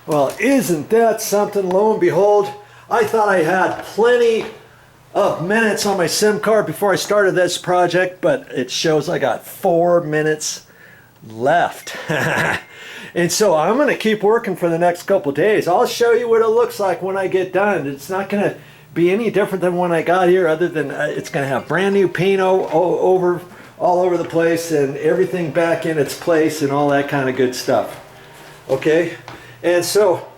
Well, isn't that something? Lo and behold, I thought I had plenty of minutes on my SIM card before I started this project, but it shows I got 4 minutes left. And so I'm going to keep working for the next couple days. I'll show you what it looks like when I get done. It's not going to be any different than when I got here, other than it's going to have brand new paint all over the place and everything back in its place and all that kind of good stuff. Okay, and so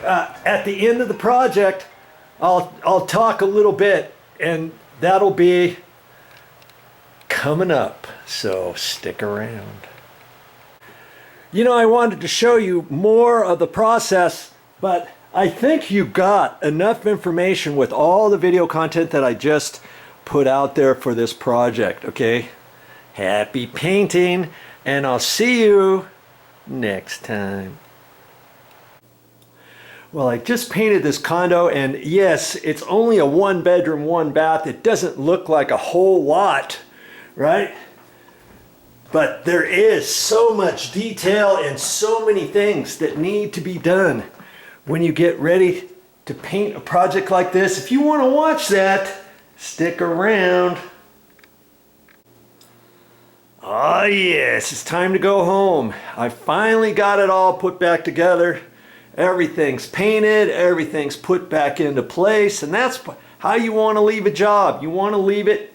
at the end of the project, I'll talk a little bit, and that'll be coming up, so stick around. You know, I wanted to show you more of the process, but I think you got enough information with all the video content that I just put out there for this project, okay? Happy painting, and I'll see you next time. Well, I just painted this condo, and yes, it's only a 1-bedroom, 1-bath. It doesn't look like a whole lot, right? But there is so much detail and so many things that need to be done when you get ready to paint a project like this. If you want to watch that, stick around. Oh yes, it's time to go home. I finally got it all put back together. Everything's painted, everything's put back into place, and that's how you want to leave a job. You want to leave it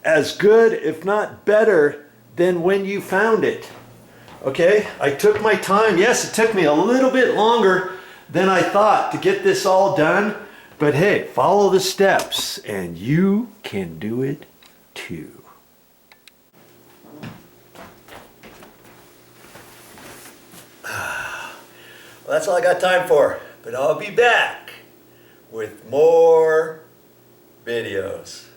as good, if not better, than when you found it. Okay, I took my time. Yes, it took me a little bit longer than I thought to get this all done, but hey, follow the steps and you can do it too. Well, that's all I got time for, but I'll be back with more videos.